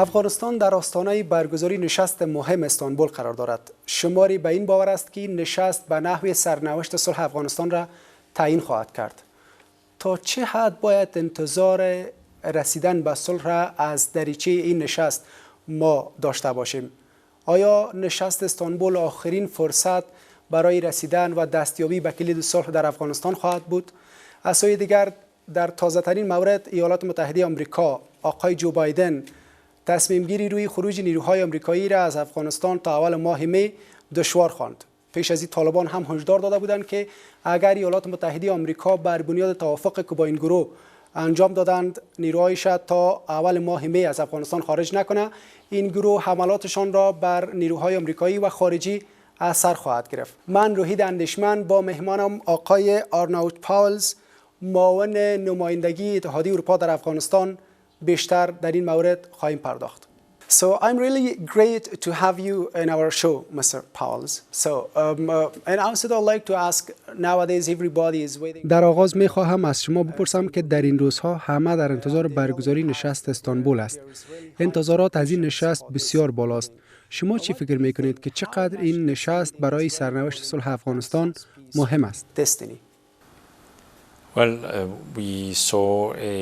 افغانستان در آستانه برگزاری نشست مهم استانبول قرار دارد. شماری به این باور است که نشست به نحو سرنوشت صلح افغانستان را تعیین خواهد کرد. تا چه حد باید انتظار رسیدن به صلح را از دریچه این نشست ما داشته باشیم؟ آیا نشست استانبول آخرین فرصت برای رسیدن و دستیابی به کلید صلح در افغانستان خواهد بود؟ از سوی دیگر در تازه‌ترین مورد ایالات متحده آمریکا آقای جو بایدن تصمیم گیری روی خروج نیروهای آمریکایی را از افغانستان تا اول ماه می دشوار خواند. پیش از این طالبان هم هشدار داده بودند که اگر ایالات متحده آمریکا بر بنیاد توافق که با این گروه انجام دادند نیروهایش تا اول ماه می از افغانستان خارج نکنه، این گروه حملاتشان را بر نیروهای آمریکایی و خارجی اثر خواهد گرفت. من روحید اندیشمند با مهمانم آقای آرناوت پاولز معاون نمایندگی اتحادیه اروپا در افغانستان بیشتر در این مورد خواهیم پرداخت. So I'm really great to have you in our show, Mr. Pauwels. And also I'd like to ask, nowadays everybody is waiting. در آغاز می‌خواهم از شما بپرسم که در این روزها همه در انتظار برگزاری نشست استانبول است. انتظارات از این نشست بسیار بالاست. شما چی فکر می‌کنید که چقدر این نشست برای سرنوشت صلح افغانستان مهم است؟ Well, we saw a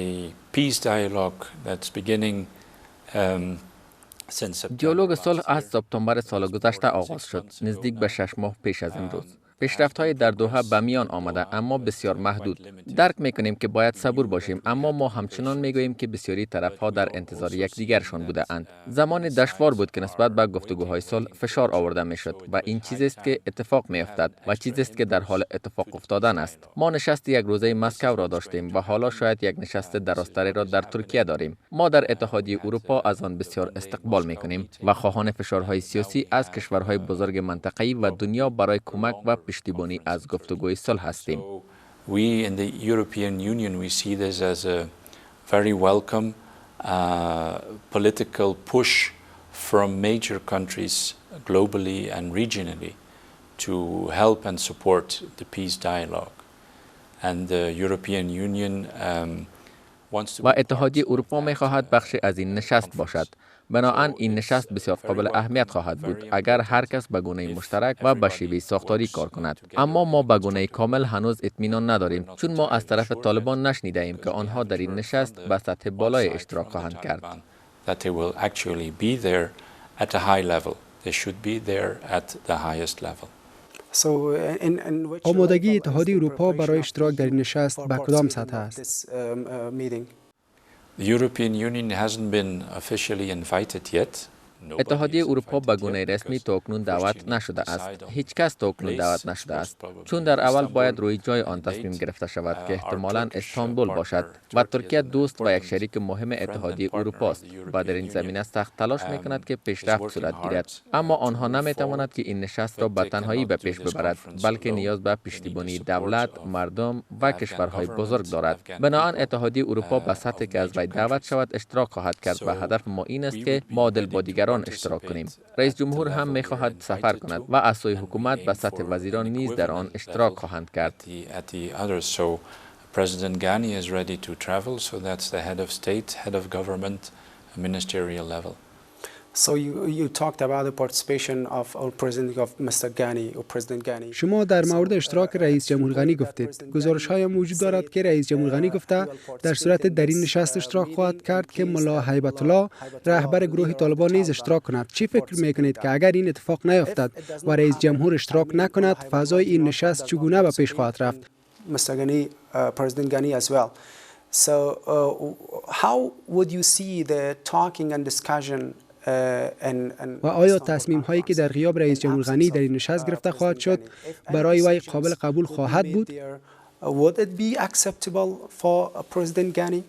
peace dialogue that's beginning دیالوگ صلح از سپتامبر سال گذشته آغاز شد، نزدیک به 6 ماه پیش از امروز. پیشرفت‌های در دوحه به میان آمده اما بسیار محدود. درک می‌کنیم که باید صبور باشیم، اما ما همچنان می‌گوییم که بسیاری طرف‌ها در انتظار یکدیگرشان بوده‌اند. زمان دشوار بود که نسبت به گفتگوهای صلح فشار آورده می‌شد و این چیزی است که اتفاق می‌افتد و چیزی است که در حال اتفاق افتادن است. ما نشست یک روزه مسکو را داشتیم و حالا شاید یک نشست درازتری را در ترکیه داریم. ما در اتحادیه اروپا از آن بسیار استقبال می‌کنیم و خواهان فشارهای سیاسی از کشورهای بزرگ منطقه‌ای و دنیا برای کمک و پشتیبانی از گفتگوی صلح هستیم. We in the European Union we see this as a very welcome political push from major countries globally and regionally to help and support the peace dialogue. And the European Union wants to. و اتحادیه اروپا می‌خواهد بخشی از این نشست باشد. بنابراین این نشست بسیار قابل اهمیت خواهد بود اگر هر کس به گونه مشترک و به شیوه ساختاری کار کند. اما ما به گونه کامل هنوز اطمینان نداریم، چون ما از طرف طالبان نشنیده ایم که آنها در این نشست به سطح بالای اشتراک خواهند کرد. That they will actually be there at a high level. They should be there at the highest level. آمادگی اتحادیه اروپا برای اشتراک در این نشست به کدام سطح است؟ The European Union hasn't been officially invited yet. اتحادیه اروپا به گونه رسمی تاکنون دعوت نشده است. هیچ کس تاکنون دعوت نشده است، چون در اول باید روی جای آن تصمیم گرفته شود که احتمالاً استانبول باشد و ترکیه دوست و یک شریک مهم اتحادیه اروپا است و در این زمینه سخت تلاش می‌کند که پیشرفت صورت گیرد. اما آنها نمی‌تواند که این نشست را به تنهایی به پیش ببرد، بلکه نیاز به پشتیبانی دولت، مردم و کشورهای بزرگ دارد. بنابراین اتحادیه اروپا به سطحی که از وی دعوت شود اشتراک خواهد کرد و هدف ما این است که معادل با دیگران اشتراک کنیم. رئیس جمهور هم می‌خواهد سفر کند و از سوی حکومت به سطح وزیران نیز در آن اشتراک خواهند کرد. President Ghani is ready to travel, so that's the head of state, head of government, ministerial level. So you talked about the participation of President of Mr. Ghani or President Ghani. شما در مورد اشتراک رئیس جمهور غنی گفتید. گزارش‌های وجود دارد که رئیس جمهور غنی گفته در صورت در این نشست اشتراک خواهد کرد که ملا هیبت الله رهبر گروه طالبان نیز اشتراک کند. چی فکر می‌کنید که اگر این اتفاق نیفتد و رئیس جمهور اشتراک نکند، فضای این نشست چگونه به پیش خواهد رفت؟ Mr. Ghani, President Ghani as well. So how would you see the talking and discussion و آیا تصمیم هایی که در غیاب رئیس جمهور غنی در این نشست گرفته خواهد شد برای وی قابل قبول خواهد بود؟ Would it be acceptable for President Ghani?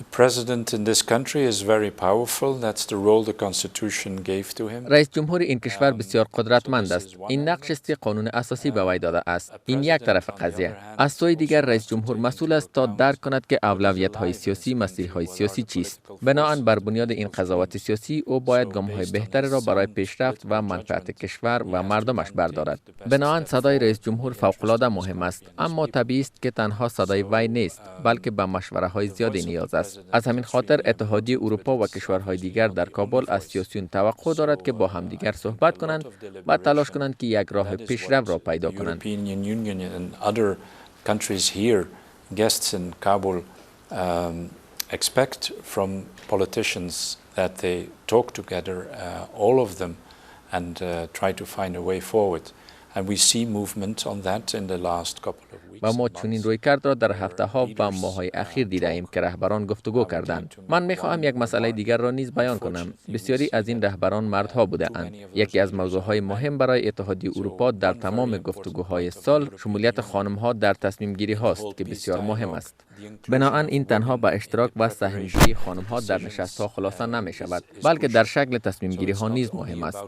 The president in this country is very powerful. That's the role the constitution gave to him. رئیس جمهور این کشور بسیار قدرتمند است. این نقش است که قانون اساسی به وی داده است. این یک طرف قضیه. از سوی دیگر رئیس جمهور مسئول است تا درک کند که اولویت‌های سیاسی، مسیرهای سیاسی چیست. بنابراین بر بنیاد این قضاوت سیاسی او باید گام‌های بهتری را برای پیشرفت و منفعت کشور و مردمش بردارد. بنابراین صدای رئیس جمهور فوق‌العاده مهم است، اما طبیعی است که تنها صدای وی نیست، بلکه به مشوره‌های زیادی نیاز است. است. از همین خاطر اتحادیه اروپا و کشورهای دیگر در کابل از سیاسیون توقع دارد که با همدیگر صحبت کنند و تلاش کنند که یک راه پیشرو را پیدا کنند. Expect from politicians that they talk together, all of them, and try to find a way forward. And we see movement on that in the last couple of weeks. و ما چنین رویکرد را در هفته‌ها و ماه‌های اخیر دیده‌ایم که رهبران گفتگو کردند. من می‌خواهم یک مسئله دیگر را نیز بیان کنم. بسیاری از این رهبران مردها بودند. یکی از موضوعهای مهم برای اتحادیه اروپا در تمام گفتگوهای سال شمولیت خانم‌ها در تصمیم‌گیری هاست که بسیار مهم است. بنابراین این تنها با اشتراک و سهم‌گیری خانم‌ها در نشست‌ها خلاصه نمی‌شود، بلکه در شکل تصمیم‌گیری‌ها نیز مهم است.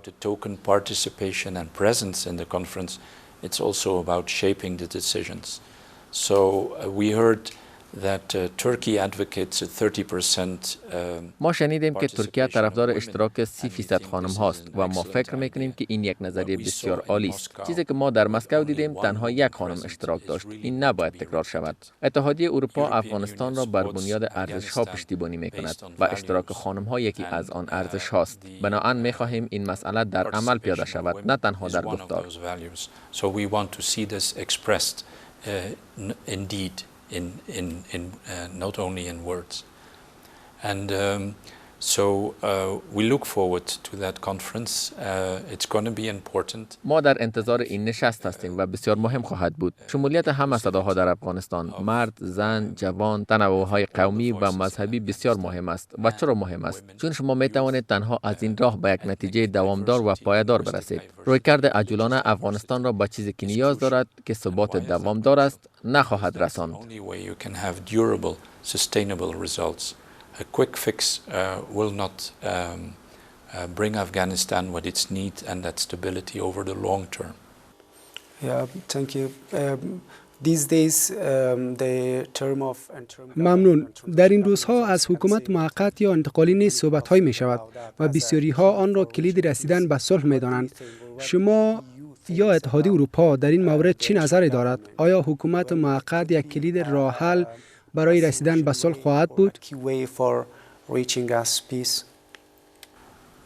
It's also about shaping the decisions. So we heard that Turkey advocates a 30%. ما شنیدیم که ترکیه طرفدار اشتراک 30% خانم هاست و ما فکر میکنیم که این یک نظریه بسیار عالی است. چیزی که ما در مسکو دیدیم تنها یک خانم اشتراک داشت. این نباید تکرار شود. اتحادیه اروپا افغانستان را بر بنیاد ارزش‌ها پشتیبانی میکند و اشتراک خانم‌ها یکی از آن ارزش هاست. بنابراین می‌خواهیم این مسئله در عمل پیاده شود، نه تنها در گفتار. So we want to see this expressed indeed. In not only in words, and so we look forward to that conference. It's going to be important. ما در انتظار این نشست هستیم و بسیار مهم خواهد بود. شمولیت همه صداها در افغانستان، مرد، زن، جوان، تنوع‌های قومی و مذهبی بسیار مهم است. و چرا مهم است؟ چون شما می توانید تنها از این راه به یک نتیجه دوامدار و پایدار برسید. رویکرد عجولانه افغانستان را به چیزی که نیاز دارد که ثبات دوامدار است نخواهد رساند. A quick fix will not bring Afghanistan what it needs and that stability over the long term. Yeah, thank you. These days, the term of ممنون. در این روزها از حکومت موقت یا انتقالی نیز صحبت‌های می‌شود و بسیاری‌ها آن را کلید رسیدن به صلح می‌دانند. شما یا اتحادیه اروپا در این مورد چی نظری دارد؟ آیا حکومت موقت یک کلید راه حل برای رسیدن به صلح خواهد بود؟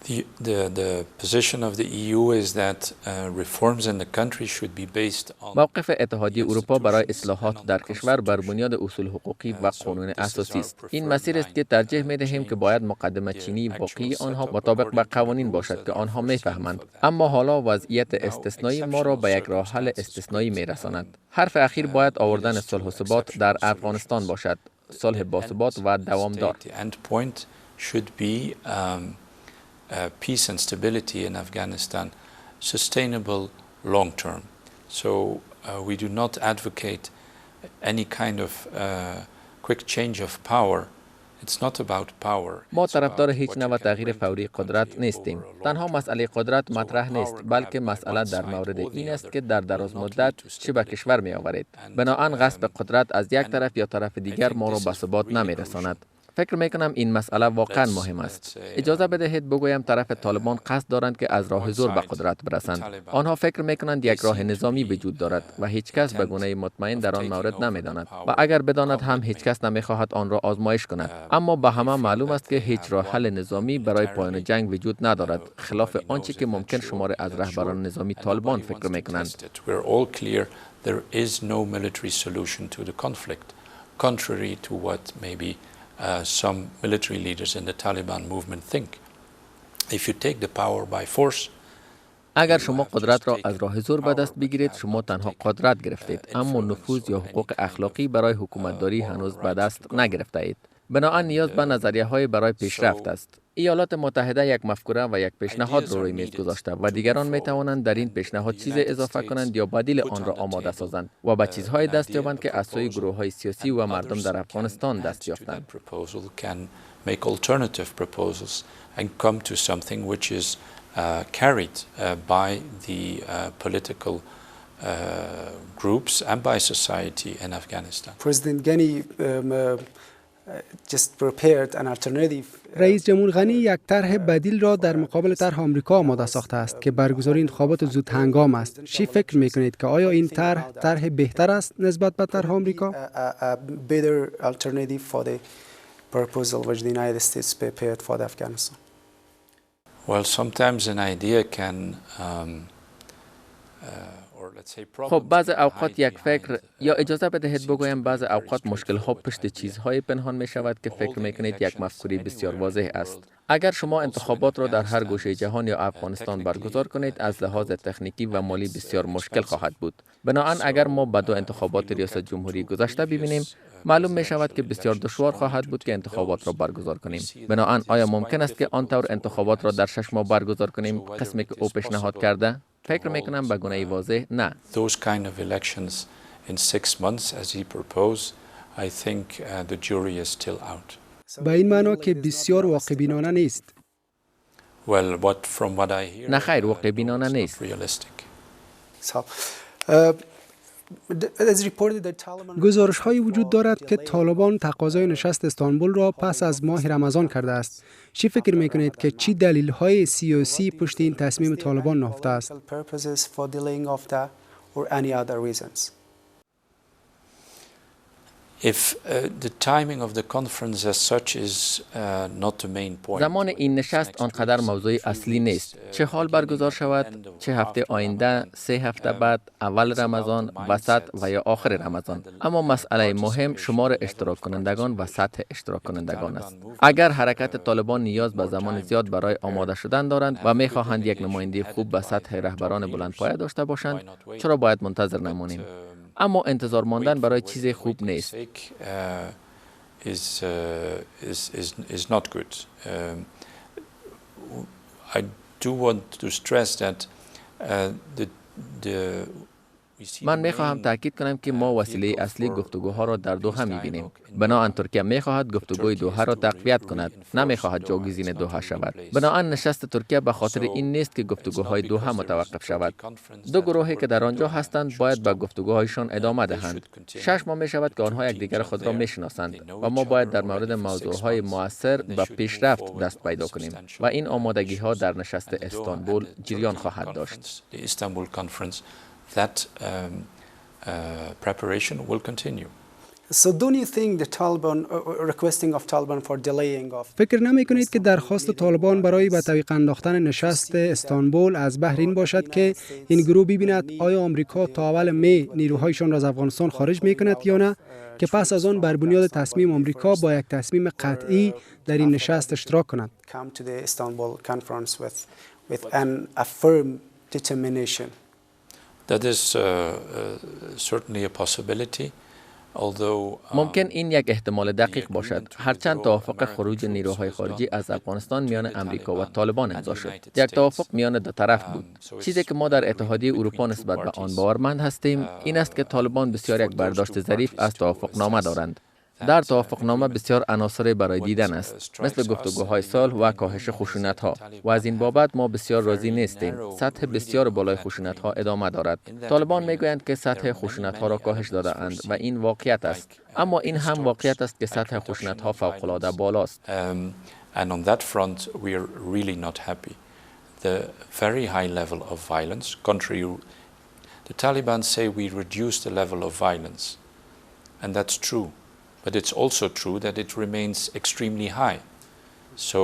The position of the EU is that reforms in the country should be based on. موقف اتحادیه اروپا برای اصلاحات در کشور بر بنیاد اصول حقوقی و قانون اساسی است. این مسیر است که ترجیح می‌دهیم که باید مقدمه چینی باقی آنها مطابق با قوانین باشد که آنها می‌فهمند. اما حالا وضعیت استثنایی ما را به یک راه حل استثنایی می‌رساند. حرف اخیر باید آوردن صلح و ثبات در افغانستان باشد. صلح باثبات و دوامدار. Peace and stability in Afghanistan, sustainable long term. So we do not advocate any kind of quick change of power. It's not about power. ما طرفدار هیچ نوع تغییر فوری قدرت نیستیم. تنها مسئله قدرت مطرح نیست، بلکه مسئله در مورد این است که در دراز مدت چه به کشور می آورید. بنابراین غصب قدرت از یک طرف یا طرف دیگر ما را به ثبات نمی رساند. فکر میکنم این مسئله واقعا مهم است. اجازه بدهید بگویم طرف طالبان قصد دارند که از راه زور به قدرت برسند. آنها فکر میکنند یک راه نظامی وجود دارد و هیچ کس به گونه مطمئن در آن مورد نمیداند و اگر بداند هم هیچ کس نمیخواهد آن را آزمایش کند. اما به همه معلوم است که هیچ راه حل نظامی برای پایان جنگ وجود ندارد، خلاف آنچه که ممکن شمار از رهبران نظامی طالبان فکر میکنند. There is no military solution to the conflict, contrary to what maybe some military leaders in the Taliban movement think. If you take the power by force, اگر شما قدرت را از راه زور به دست بگیرید، شما تنها قدرت گرفتید، اما نفوذ یا حقوق اخلاقی برای حکومتداری هنوز به دست نگرفته اید. بنابراین نیاز به نظریه‌های برای پیشرفت است. ایالات متحده یک مفکوره و یک پیشنهاد رو روی میز گذاشته و دیگران می توانند در این پیشنهاد چیز اضافه کنند یا بدیل آن را آماده سازند و به چیزهای دست یابند که از سوی گروه‌های سیاسی و مردم در افغانستان دست یافتند. make alternative proposals and come to something which is carried by the political groups and by society in Afghanistan. President Ghani just prepared an alternative. رئیس جمهور غنی یک طرح بدیل را در مقابل طرح آمریکا آماده ساخته است که برگزاری انتخابات زود هنگام است. چی فکر میکنید که آیا این طرح بهتر است نسبت به طرح آمریکا؟ proposal which the United States prepared for Afghanistan? Well, sometimes an idea can خب بعض اوقات یک فکر یا اجازه بدهید بگویم بعض اوقات مشکل ها پشت چیزهای پنهان می شود که فکر می کنید یک مفکوری بسیار واضح است. اگر شما انتخابات را در هر گوشه جهان یا افغانستان برگزار کنید از لحاظ تکنیکی و مالی بسیار مشکل خواهد بود. بنابراین اگر ما به دو انتخابات ریاست جمهوری گذشته ببینیم معلوم می شود که بسیار دشوار خواهد بود که انتخابات را برگزار کنیم. بنابراین آیا ممکن است که آن طور انتخابات را در 6 ماه برگزار کنیم قسمی که او پیشنهاد کرده؟ فکر میکنم به گونه واضح نه. Those kind of elections in 6 months as he proposed, I think the jury is still out. به این معنا که بسیار واقع بینانه نیست. Well, from what I hear, نه خیر واقع بینانه نیست. realistic. گزارش هایی وجود دارد که طالبان تقاضای نشست استانبول را پس از ماه رمضان کرده است. چی فکر می کنید که چی دلیل های سیاسی پشت این تصمیم طالبان نهفته است؟ If the timing of the conference as such is not the main point. زمان این نشست آنقدر موضوع اصلی نیست. چه حال برگزار شود، چه هفته آینده، 3 هفته بعد، اول رمضان، وسط و یا آخر رمضان. اما مسئله مهم شمار اشتراک کنندگان و سطح اشتراک کنندگان است. اگر حرکت طالبان نیاز به زمان زیاد برای آماده شدن دارند و می‌خواهند یک نماینده خوب به سطح رهبران بلندپایه داشته باشند، چرا باید منتظر نمانیم؟ اما انتظار ماندن برای چیز خوب نیست. is not good. I do want to stress that من میخواهم تاکید کنم که ما وسیله اصلی گفتگوها را در دوحه میبینیم. بنابراین ترکیه میخواهد گفتگوی دوحه را تقویت کند، نمیخواهد جاگزین دوحه شود. بنابراین نشست ترکیه به خاطر این نیست که گفتگوهای دوحه متوقف شود. دو گروهی که در آنجا هستند باید به گفتگوهایشان ادامه دهند. 6 ماه میشود که آنها یکدیگر خود را میشناسند و ما باید در مورد موضوعهای مؤثر و پیشرفت دست پیدا کنیم و این آمادگی ها در نشست استانبول جریان خواهد داشت. That preparation will continue. So don't you think the Taliban requesting of Taliban for delaying of فکر نمی کنید که درخواست طالبان برای به تعویق انداختن نشست استانبول از بحر این باشد که این گروه ببیند آیا آمریکا تا اول می نیروهایشان را از افغانستان خارج می کند یا نه، که پس از آن بر بنیاد تصمیم آمریکا با یک تصمیم قطعی در این نشست اشتراک کند؟ come to the Istanbul conference with a firm determination. That is certainly a possibility. ممکن این یک احتمال دقیق باشد، هرچند توافق خروج نیروهای خارجی از افغانستان میان امریکا و طالبان امضا شد. یک توافق میان دو طرف بود. چیزی که ما در اتحادیه اروپا نسبت به آن باورمند هستیم این است که طالبان بسیار یک برداشت ظریف از توافق نامه دارند. در توافقنامه بسیار عناصر برای دیدن است، مثل گفتگوهای صلح و کاهش خشونت‌ها، و از این بابت ما بسیار راضی نیستیم. سطح بسیار بالای خشونت‌ها ادامه دارد. طالبان میگویند که سطح خشونت‌ها را کاهش داده اند و این واقعیت است، اما این هم واقعیت است که سطح خشونت‌ها فوق‌العاده بالاست. And on that front we are really not happy. The very high level of violence, the Taliban say we reduce the level of violence, and that's true. But it's also true that it remains extremely high. So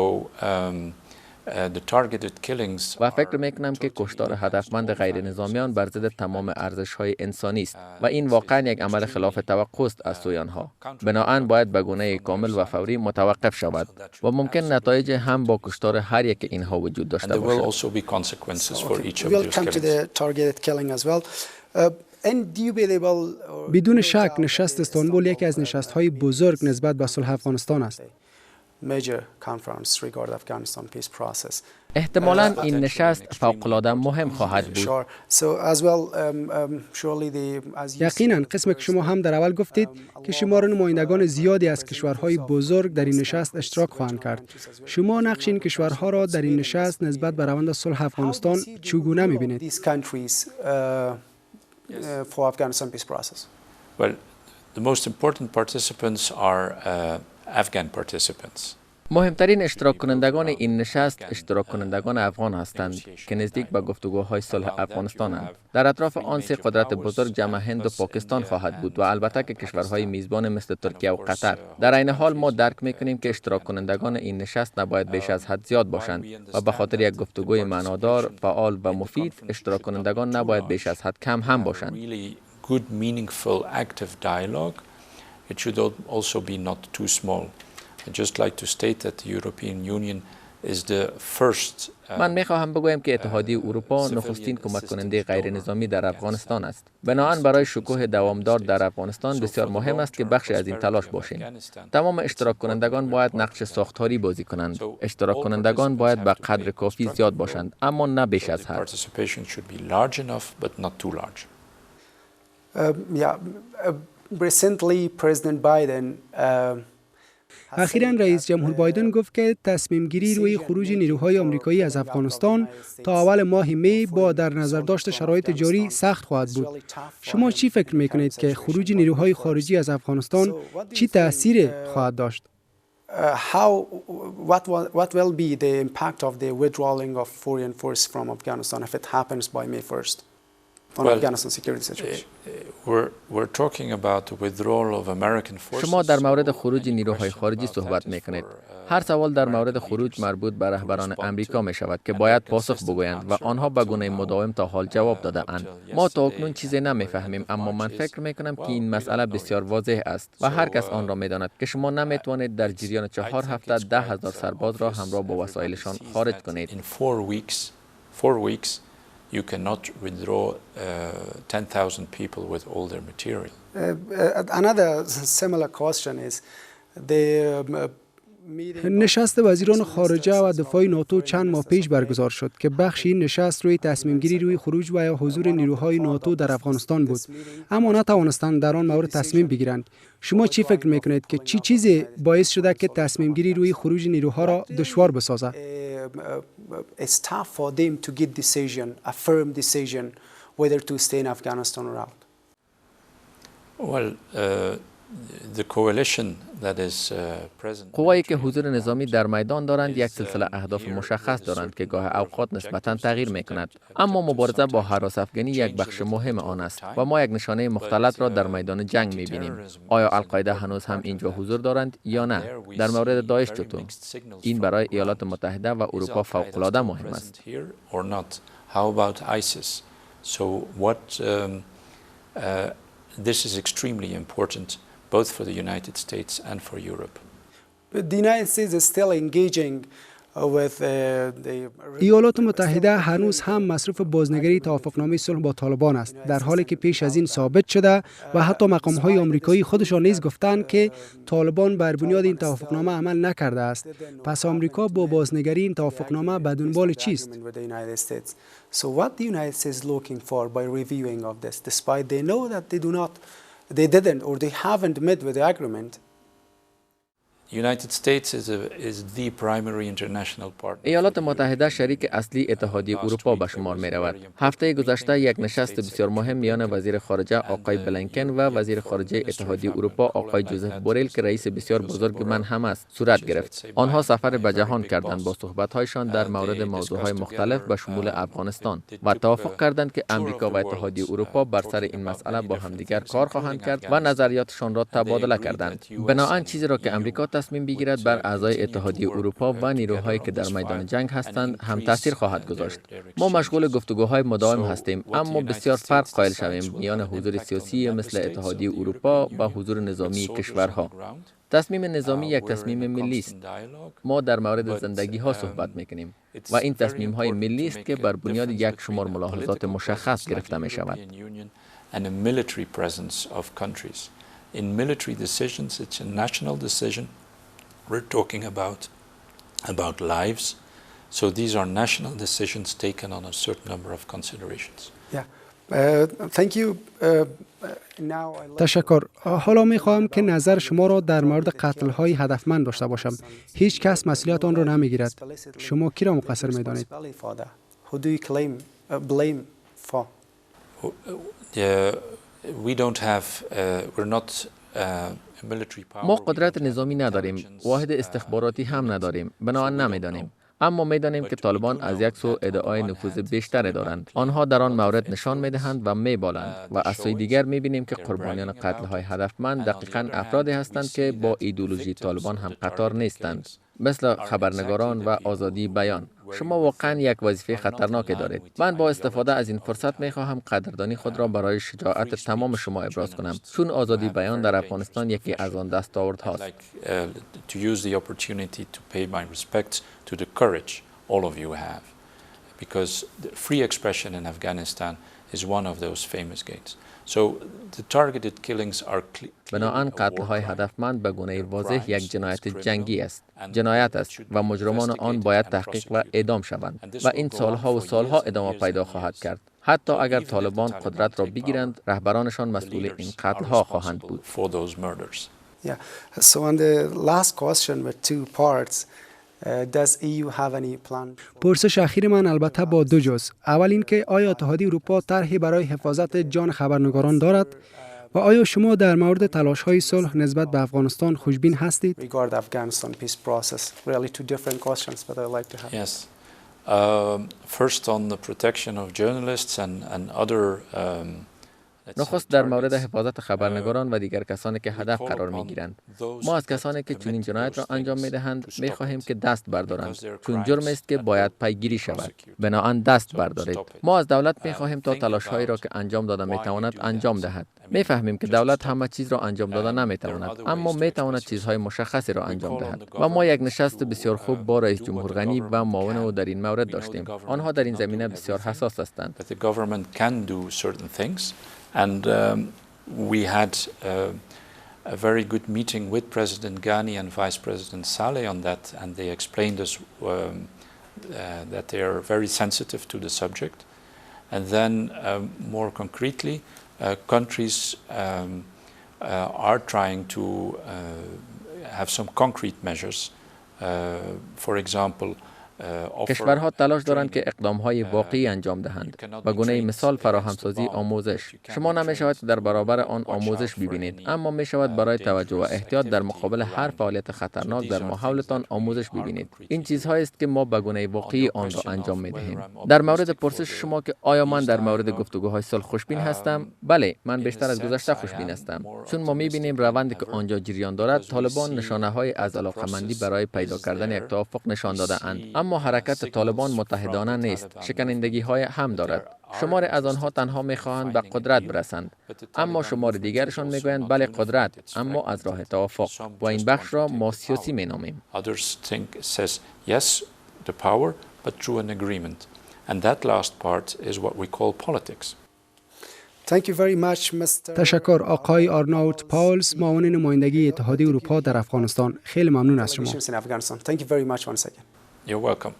the targeted killings و فکر میکنم که کشتار هدفمند غیر نظامیان بر ضد تمام ارزش‌های انسانی است و این واقعا یک عمل خلاف توقع است از سوی آنها. بنابراین باید به گونه کامل و فوری متوقف شود و ممکن نتایج هم با کشتار هر یک اینها وجود داشته باشد. بدون شک نشست استانبول یکی از نشست‌های بزرگ نسبت به صلح افغانستان است. احتمالاً این نشست فوق‌العاده مهم خواهد بود. یقیناً قسمی که شما هم در اول گفتید که شمار نمایندگان زیادی از کشورهای بزرگ در این نشست اشتراک خواهند کرد. شما نقش این کشورها را در این نشست نسبت به روند صلح افغانستان چگونه می‌بینید؟ For Afghanistan peace process? Well, the most important participants are Afghan participants. مهمترین اشتراک کنندگان این نشست اشتراک کنندگان افغان هستند که نزدیک به گفتگوهای صلح افغانستانند. در اطراف آن سه قدرت بزرگ جمع هند و پاکستان خواهد بود و البته که کشورهای میزبان مثل ترکیه و قطر. در عین حال ما درک میکنیم که اشتراک کنندگان این نشست نباید بیش از حد زیاد باشند و به خاطر یک گفتگوی معنادار، فعال و مفید اشتراک کنندگان نباید بیش از حد کم هم باشند. It should also be not too small. I'd just like to state that the European Union is the first. من میخواهم بگویم که اتحادیه اروپا نخستین کمک کننده غیر نظامی در افغانستان است. بنابراین برای شکوه دوامدار در افغانستان بسیار مهم است که بخشی از این تلاش باشیم. تمام اشتراک کنندگان باید نقش ساختاری بازی کنند. اشتراک کنندگان باید به قدر کافی زیاد باشند، اما نه بیش از حد. Recently, President Biden اخیراً رئیس جمهور بایدن گفت که تصمیم گیری روی خروج نیروهای آمریکایی از افغانستان تا اول ماه می با در نظر داشت شرایط جاری سخت خواهد بود. شما چی فکر میکنید که خروج نیروهای خارجی از افغانستان چی تأثیر خواهد داشت؟ What will be the impact of the withdrawing of foreign forces from Afghanistan if it happens by May 1st? شما در مورد خروج نیروهای خارجی صحبت میکنید. هر سوال در مورد خروج مربوط به رهبران امریکا می شود که باید پاسخ بگویند و آنها به گونه مداوم تا حال جواب داده اند. ما تا اکنون چیزی نمیفهمیم، اما من فکر می کنم که این مسئله بسیار واضح است و هر کس آن را می داند که شما نمیتوانید در جریان 4 هفته 10,000 سرباز را همراه با وسایلشان خارج کنید. You cannot withdraw 10,000 people with all their material. Another similar question is the نشست وزیران خارجه و دفاع ناتو چند ماه پیش برگزار شد که بخشی این نشست روی تصمیم گیری روی خروج و یا حضور نیروهای ناتو در افغانستان بود، اما نتوانستند در آن مورد تصمیم بگیرند. شما چی فکر میکنید که چی چیزی باعث شده که تصمیم گیری روی خروج نیروها را دشوار بسازد؟ It's tough for them to get a firm decision whether to stay in Afghanistan or out. Well, the coalition that is present. قوایی که حضور نظامی در میدان دارند یک سلسله اهداف مشخص دارند که گاه اوقات نسبتاً تغییر میکند، اما مبارزه با هراس افغانی یک بخش مهم آن است و ما یک نشانه مختلط را در میدان جنگ میبینیم. آیا القاعده هنوز هم اینجا حضور دارند یا نه؟ در مورد داعش چطور؟ این برای ایالات متحده و اروپا فوق‌العاده مهم است. How about ISIS? So this is extremely important both for the United States and for Europe. The United States is still engaging with the ایالات متحده هنوز هم مصروف بازنگری توافقنامه صلح با طالبان است، در حالی که پیش از این ثابت شده و حتی مقام‌های آمریکایی خودشان نیز گفتند که طالبان بر بنیاد این توافقنامه عمل نکرده است. پس آمریکا با بازنگری این توافقنامه به دنبال چیست؟ So what the United States is looking for by reviewing of this, despite they know that they didn't or they haven't met with the agreement. United States is the primary international partner. ایالات متحده شریک اصلی اتحادیه اروپا به شمار می رود. هفته گذشته یک نشست بسیار مهم میان وزیر خارجه آقای بلینکن و وزیر خارجه اتحادیه اروپا آقای جوزف بوریل که رئیس بسیار بزرگ من هم است صورت گرفت. آنها سفر به جهان کردند با صحبت‌هایشان در مورد موضوعهای مختلف به شمول افغانستان و توافق کردند که امریکا و اتحادیه اروپا بر سر این مسئله با همدیگر کار خواهند کرد و نظریاتشان را تبادله کردند. بنابراین چیزی را که امریکا تصمیم بگیرد بر اعضای اتحادیه اروپا و نیروهایی که در میدان جنگ هستند هم تاثیر خواهد گذاشت. ما مشغول گفتگوهای مداوم هستیم، اما بسیار فرق قائل شویم میان حضور سیاسی مثل اتحادیه اروپا و حضور نظامی کشورها. تصمیم نظامی یک تصمیم ملی است. ما در مورد زندگی ها صحبت میکنیم و این تصمیم های ملی است که بر بنیاد یک شمار ملاحظات مشخص گرفته می شود. In military decisions, it's a national decision. We're talking about lives. So these are national decisions taken on a certain number of considerations. Yeah. Thank you. تشکر. حالا می خواهم که نظر شما را در مورد قتل های هدفمند داشته باشم. هیچ کس مسئولیت آن را نمیگیرد. شما کی را مقصر می دانید؟ Who do you blame for? We don't have, we're not ما قدرت نظامی نداریم، واحد استخباراتی هم نداریم، بنابراین نمیدانیم. اما میدانیم که طالبان از یک سو ادعای نفوذ بیشتری دارند. آنها در آن مورد نشان میدهند و میبالند و از سوی دیگر میبینیم که قربانیان قتل های هدفمند دقیقاً افرادی هستند که با ایدئولوژی طالبان هم قطار نیستند، مثل خبرنگاران و آزادی بیان. شما واقعا یک وظیفه خطرناک دارید. من با استفاده از این فرصت میخواهم قدردانی خود را برای شجاعت تمام شما ابراز کنم، چون آزادی بیان در افغانستان یکی از آن دستاوردهاست. To the courage all of you have, because the free expression in Afghanistan is one of those famous gates. So the targeted killings are بنابراین قتل های هدفمند به گونه واضح یک جنایت جنگی است، جنایت است و مجرمان آن باید تحقیق و اعدام شوند و این سالها و سالها ادامه پیدا خواهد کرد. حتی اگر طالبان قدرت را بگیرند، رهبرانشان مسئول این قتل ها خواهند بود. Yeah. So on the last question with two parts. Does EU have any plan? پرسش اخیر من البته با دو جزء. اول این که آیا اتحادیه اروپا طرحی برای حفاظت جان خبرنگاران دارد و آیا شما در مورد تلاش‌های صلح نسبت به افغانستان خوشبین هستید؟ Regard the Afghanistan peace process. Really two different questions, but I'd like to have. Yes. First on the protection of journalists and other نخست در مورد حفاظت خبرنگاران و دیگر کسانی که هدف قرار می‌گیرند. ما از کسانی که چنین جنایت را انجام می‌دهند می‌خواهیم که دست بردارند، چون جرم است که باید پیگیری شود. بنابراین دست بردارید. ما از دولت می‌خواهیم تا تلاش‌هایی را که انجام داده می‌تواند انجام دهد. می‌فهمیم که دولت همه چیز را انجام داده نمی‌تواند، اما می‌تواند چیزهای مشخصی را انجام دهد. و ما یک نشست بسیار خوب با رئیس جمهور غنی و معاون او در این مورد داشتیم. آنها در این زمینه بسیار حساس هستند. And we had a very good meeting with President Ghani and Vice President Saleh on that, and they explained us that they are very sensitive to the subject. And then more concretely, countries are trying to have some concrete measures. For example, کشورها تلاش دارند که اقدام‌های واقعی انجام دهند. به گونه مثال فراهمسازی آموزش. شما نمی‌شود در برابر آن آموزش ببینید، اما می‌شود برای توجه و احتیاط در مقابل هر فعالیت خطرناک در ماحولتان آموزش ببینید. این چیزهایی است که ما به گونه واقعی آن را انجام می‌دهیم. در مورد پرسش شما که آیا من در مورد گفتگوهای صلح خوشبین هستم؟ بله، من بیشتر از گذشته خوشبین هستم. چون ما می‌بینیم روندی که آنجا جریان دارد، طالبان نشانه‌های از علاقه‌مندی برای پیدا کردن یک توافق نشان داده‌اند. اما حرکت طالبان متحدانه نیست، شکنندگی‌های هم دارد. شمار از آنها تنها می‌خواهند به قدرت برسند، اما شمار دیگرشان می‌گویند بله قدرت، اما از راه توافق، و این بخش را ما سیاسی می‌نامیم. تشکر آقای آرناوت پاولز، معاون نمایندگی اتحادیه اروپا در افغانستان. خیلی ممنون از شما. You're welcome.